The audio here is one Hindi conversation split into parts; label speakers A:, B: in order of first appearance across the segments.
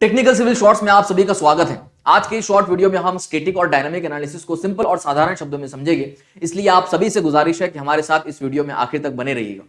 A: टेक्निकल सिविल शॉर्ट्स में आप सभी का स्वागत है। आज के शॉर्ट वीडियो में हम स्टैटिक और डायनामिक एनालिसिस को सिंपल और साधारण शब्दों में समझेंगे, इसलिए आप सभी से गुजारिश है कि हमारे साथ इस वीडियो में आखिर तक बने रहिएगा।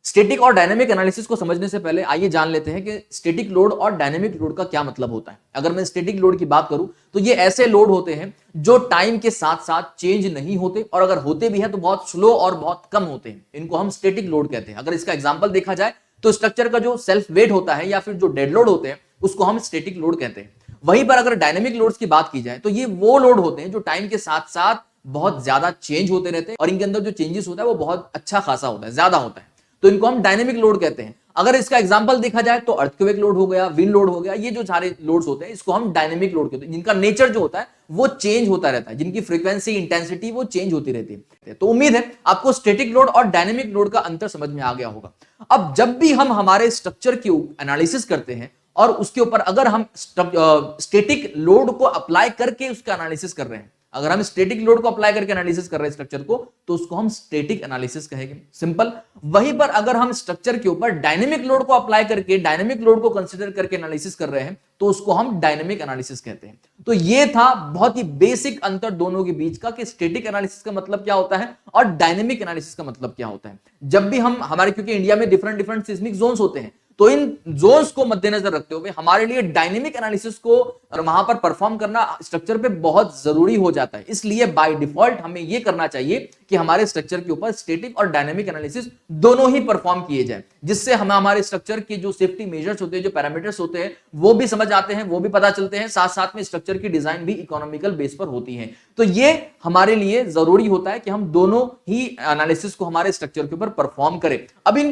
A: स्टैटिक और डायनामिक एनालिसिस को समझने से पहले आइए जान लेते हैं कि स्टैटिक लोड और डायनामिक लोड का क्या मतलब होता है। अगर मैं स्टैटिक लोड की बात करूं तो ये ऐसे लोड होते हैं जो टाइम के साथ साथ चेंज नहीं होते, और अगर होते भी हैं तो बहुत स्लो और बहुत कम होते हैं। इनको हम स्टैटिक लोड कहते हैं। अगर इसका एग्जांपल देखा जाए तो स्ट्रक्चर का जो सेल्फ वेट होता है या फिर जो डेड लोड होते हैं उसको हम स्टैटिक लोड कहते हैं। वहीं पर अगर डायनेमिक लोड्स की बात की जाए तो ये वो लोड होते हैं जो टाइम के साथ साथ बहुत ज्यादा चेंज होते रहते हैं और इनके अंदर जो चेंजेस होता है वो बहुत अच्छा खासा होता है, ज्यादा होता है, तो इनको हम डायनेमिक लोड कहते हैं। अगर इसका एग्जांपल देखा जाए तो अर्थक्वेक लोड हो गया, विंड लोड हो गया, ये जो सारे लोड्स होते हैं इसको हम डायनेमिक लोड कहते हैं, जिनका नेचर जो होता है वो चेंज होता रहता है, जिनकी फ्रीक्वेंसी इंटेंसिटी वो चेंज होती रहती है। तो उम्मीद है आपको स्टैटिक लोड और डायनेमिक लोड का अंतर समझ में आ गया होगा। अब जब भी हम हमारे स्ट्रक्चर की एनालिसिस करते हैं और उसके ऊपर अगर हम स्टैटिक लोड को अप्लाई करके उसका एनालिसिस कर रहे हैं, अगर हम स्टैटिक लोड को अप्लाई करके एनालिसिस कर रहे हैं स्ट्रक्चर को, तो उसको हम स्टैटिक एनालिसिस कहेंगे, सिंपल। वहीं पर अगर हम स्ट्रक्चर के ऊपर डायनेमिक लोड को अप्लाई करके, डायनेमिक लोड को कंसीडर करके एनालिसिस कर रहे हैं, तो उसको हम डायनेमिक एनालिसिस कहते हैं। तो ये था बहुत ही बेसिक अंतर दोनों के बीच का कि स्टैटिक एनालिसिस का मतलब क्या होता है और डायनेमिक एनालिसिस का मतलब क्या होता है। जब भी हम हमारे, क्योंकि इंडिया में डिफरेंट डिफरेंट सिस्मिक जोन्स होते हैं, तो इन जोन्स को मद्देनजर रखते हुए हमारे लिए डायनेमिक एनालिसिस को वहां पर परफॉर्म करना स्ट्रक्चर पे बहुत जरूरी हो जाता है। इसलिए बाय डिफॉल्ट हमें यह करना चाहिए कि हमारे स्ट्रक्चर के ऊपर स्टैटिक और डायनेमिक एनालिसिस दोनों ही परफॉर्म किए जाए, जिससे हमें हमारे स्ट्रक्चर के जो सेफ्टी मेजर्स होते हैं, जो पैरामीटर्स होते हैं, वो भी समझ आते हैं, वो भी पता चलते हैं, साथ साथ में स्ट्रक्चर की डिजाइन भी इकोनॉमिकल बेस पर होती है। तो ये हमारे लिए जरूरी होता है कि हम दोनों ही एनालिसिस को हमारे स्ट्रक्चर के ऊपर परफॉर्म करें। अब इन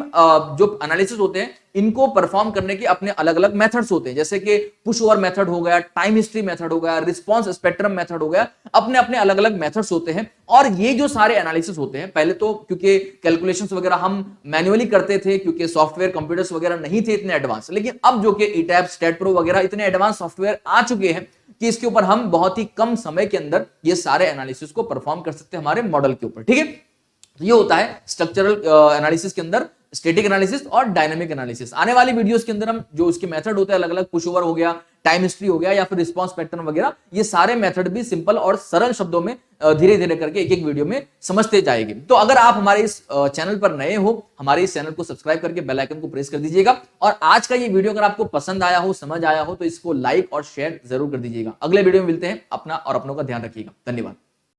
A: जो एनालिसिस होते हैं इनको परफॉर्म करने के अपने अलग अलग मेथड्स होते हैं, जैसे कि पुश ओवर मेथड हो गया, टाइम हिस्ट्री मेथड हो गया, रिस्पांस स्पेक्ट्रम मेथड हो गया, अपने अपने अलग अलग मेथड्स होते हैं। और ये जो सारे एनालिसिस होते हैं, पहले तो क्योंकि कैलकुलेशंस वगैरह हम मैन्युअली करते थे, क्योंकि सॉफ्टवेयर कंप्यूटर्स वगैरह नहीं थे इतने एडवांस, लेकिन अब जो कि ईटैब, स्टैट प्रो वगैरह इतने एडवांस सॉफ्टवेयर आ चुके हैं कि इसके ऊपर हम बहुत ही कम समय के अंदर ये सारे एनालिसिस को परफॉर्म कर सकते हैं हमारे मॉडल के ऊपर। ठीक है, तो ये होता है स्ट्रक्चरल एनालिसिस के अंदर स्टैटिक एनालिसिस और डायनामिक एनालिसिस। आने वाली वीडियोस के अंदर हम जो इसके मेथड होते हैं अलग अलग, पुश ओवर हो गया, टाइम हिस्ट्री हो गया या फिर रिस्पांस पैटर्न वगैरह, ये सारे मेथड भी सिंपल और सरल शब्दों में धीरे धीरे करके एक एक वीडियो में समझते जाएंगे। तो अगर आप हमारे इस चैनल पर नए हो, हमारे इस चैनल को सब्सक्राइब करके बेल आइकन को प्रेस कर दीजिएगा। और आज का ये वीडियो अगर आपको पसंद आया हो, समझ आया हो, तो इसको लाइक और शेयर जरूर कर दीजिएगा। अगले वीडियो में मिलते हैं। अपना और अपनों का ध्यान रखिएगा। धन्यवाद।